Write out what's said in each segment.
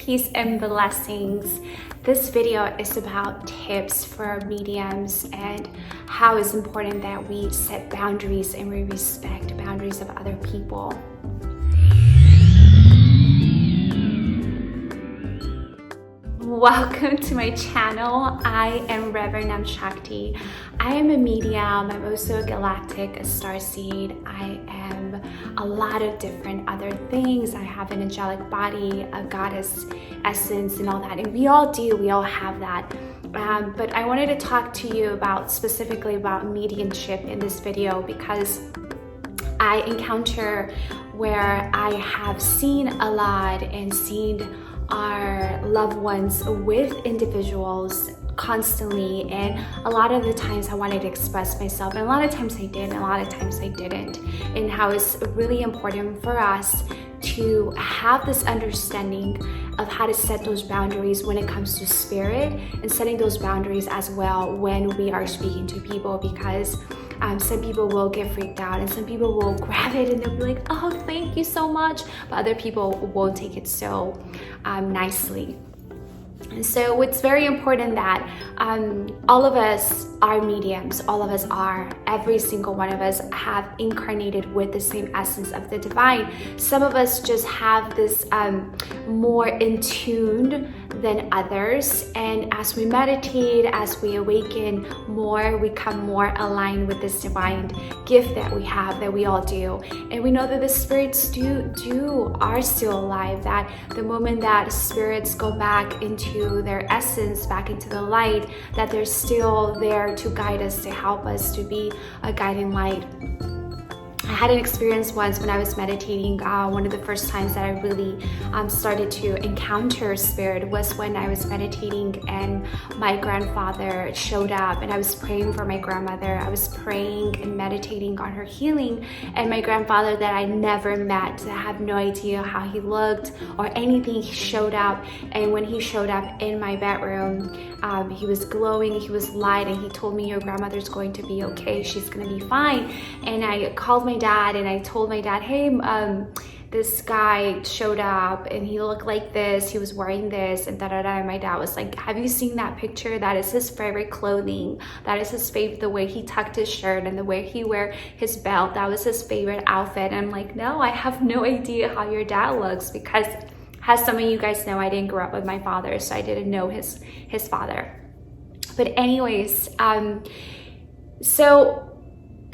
peace and blessings. This video is about tips for mediums and how it's important that we set boundaries and we respect boundaries of other people. Welcome to my channel. I am Reverend Namshakti. I am a medium. I'm also a galactic starseed. I am a lot of different other things. I have an angelic body, a goddess essence, and all that. And we all do. We all have that. But I wanted to talk to you specifically about mediumship in this video because I encounter where I have seen a lot and seen our loved ones with individuals constantly, and a lot of the times I wanted to express myself, and a lot of times I did, and a lot of times I didn't, and how it's really important for us to have this understanding of how to set those boundaries when it comes to spirit, and setting those boundaries as well when we are speaking to people, because some people will get freaked out and some people will grab it and they'll be like, oh, thank you so much, but other people won't take it so nicely. And so it's very important that all of us are mediums. All of us are. Every single one of us have incarnated with the same essence of the divine. Some of us just have this more in tune than others. And as we meditate, as we awaken more, we come more aligned with this divine gift that we have, that we all do. And we know that the spirits are still alive, that the moment that spirits go back into their essence, back into the light, that they're still there to guide us, to help us, to be a guiding light. I had an experience once when I was meditating. One of the first times that I really started to encounter spirit was when I was meditating and my grandfather showed up, and I was praying for my grandmother. I was praying and meditating on her healing, and my grandfather that I never met, I have no idea how he looked or anything, he showed up. And when he showed up in my bedroom, he was glowing, he was light, and he told me, your grandmother's going to be okay, she's gonna be fine. And I called my dad and I told my dad, hey, this guy showed up and he looked like this, he was wearing this, and da-da-da. And my dad was like, have you seen that picture? That is his favorite clothing. That is his favorite, the way he tucked his shirt and the way he wear his belt. That was his favorite outfit. And I'm like, no, I have no idea how your dad looks, because as some of you guys know, I didn't grow up with my father, so I didn't know his father. But anyways, so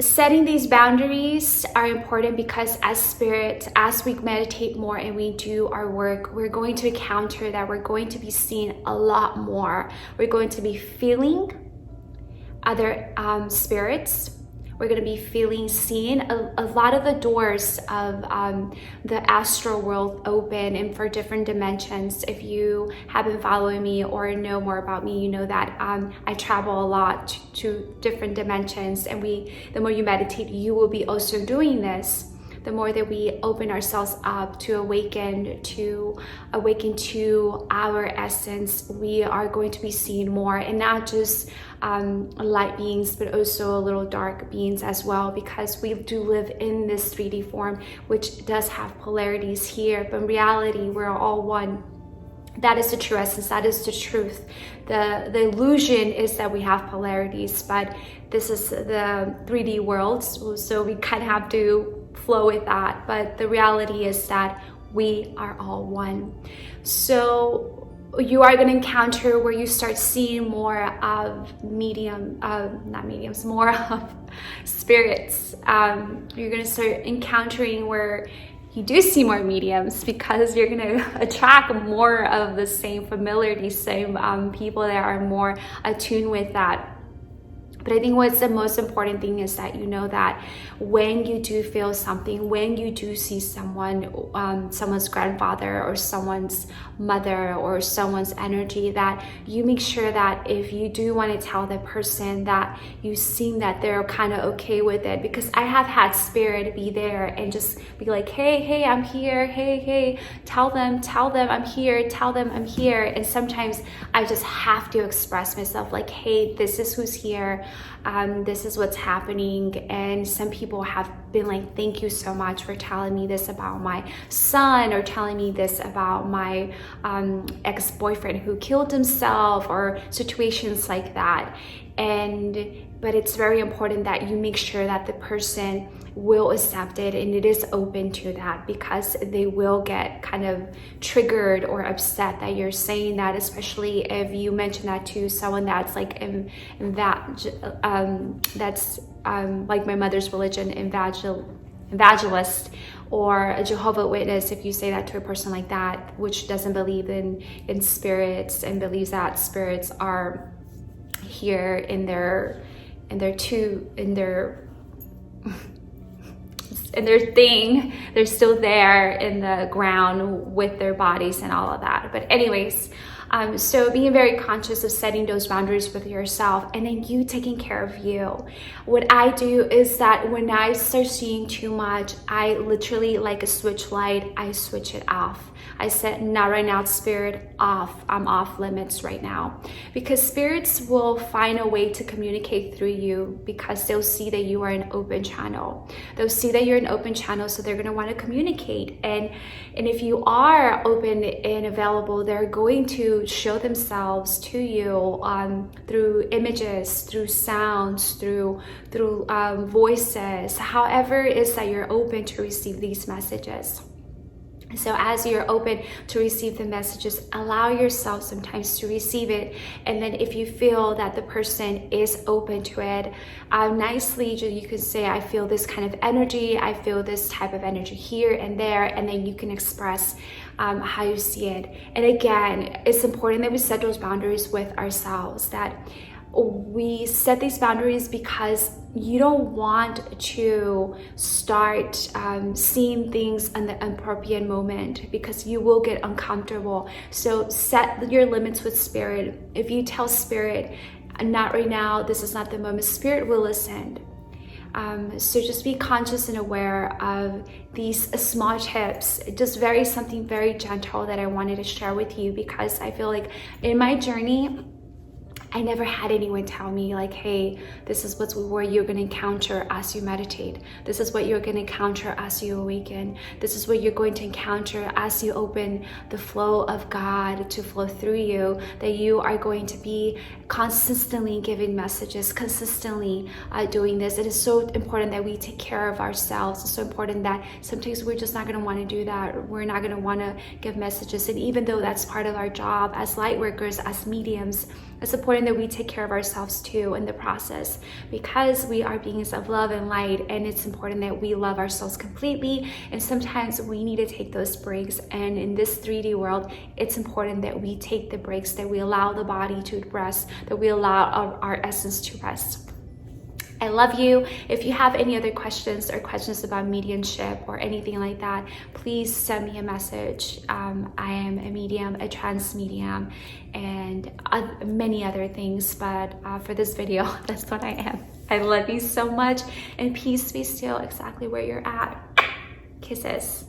setting these boundaries are important because as spirit, as we meditate more and we do our work, we're going to encounter that we're going to be seeing a lot more. We're going to be feeling other spirits. We're going to be seeing a lot of the doors of the astral world open, and for different dimensions. If you have been following me or know more about me, you know that I travel a lot to different dimensions, and the more you meditate, you will be also doing this. The more that we open ourselves up to awaken to our essence, we are going to be seeing more, and not just light beings, but also little dark beings as well, because we do live in this 3D form, which does have polarities here, but in reality, we're all one. That is the true essence. That is the truth. The illusion is that we have polarities, but this is the 3D world, so we kind of have to flow with that. But the reality is that we are all one. So you are going to encounter where you start seeing more of more of spirits. You're going to start encountering where you do see more mediums, because you're going to attract more of the same familiarity, same people that are more attuned with that. But I think what's the most important thing is that you know that when you do feel something, when you do see someone, someone's grandfather or someone's mother or someone's energy, that you make sure that if you do want to tell the person that you seem that they're kind of okay with it. Because I have had spirit be there and just be like, hey, I'm here. Hey, tell them I'm here. Tell them I'm here. And sometimes I just have to express myself like, hey, this is who's here. This is what's happening. And some people have been like, thank you so much for telling me this about my son, or telling me this about my ex-boyfriend who killed himself, or situations like that. But it's very important that you make sure that the person will accept it and it is open to that, because they will get kind of triggered or upset that you're saying that, especially if you mention that to someone that's like that's like my mother's religion, evangelist, or a Jehovah's Witness. If you say that to a person like that, which doesn't believe in spirits and believes that spirits are here in their thing, they're still there in the ground with their bodies and all of that. But anyways, so being very conscious of setting those boundaries with yourself, and then you taking care of you. What I do is that when I start seeing too much, I literally, like a switch light, I switch it off. I said, not right now, spirit, off. I'm off limits right now. Because spirits will find a way to communicate through you, because they'll see that you are an open channel. They'll see that you're an open channel, so they're going to want to communicate. And if you are open and available, they're going to show themselves to you through images, through sounds, through voices, however it is that you're open to receive these messages. So as you're open to receive the messages, allow yourself sometimes to receive it. And then if you feel that the person is open to it, nicely you can say, I feel this kind of energy, I feel this type of energy here and there, and then you can express how you see it. And again, it's important that we set those boundaries with ourselves, that we set these boundaries because you don't want to start seeing things in the appropriate moment, because you will get uncomfortable. So set your limits with spirit. If you tell spirit, not right now, this is not the moment, spirit will listen. So just be conscious and aware of these small tips, just something very gentle that I wanted to share with you, because I feel like in my journey, I never had anyone tell me like, hey, this is what you're going to encounter as you meditate. This is what you're going to encounter as you awaken. This is what you're going to encounter as you open the flow of God to flow through you, that you are going to be consistently giving messages, consistently doing this. It is so important that we take care of ourselves. It's so important that sometimes we're just not going to want to do that. We're not going to want to give messages. And even though that's part of our job as light workers, as mediums, it's important that we take care of ourselves too in the process, because we are beings of love and light, and it's important that we love ourselves completely. And sometimes we need to take those breaks, and in this 3D world, it's important that we take the breaks, that we allow the body to rest, that we allow our essence to rest. I love you. If you have any other questions or questions about mediumship or anything like that, please send me a message. I am a medium, a trance medium, and many other things. But for this video, that's what I am. I love you so much, and peace be still exactly where you're at. Kisses.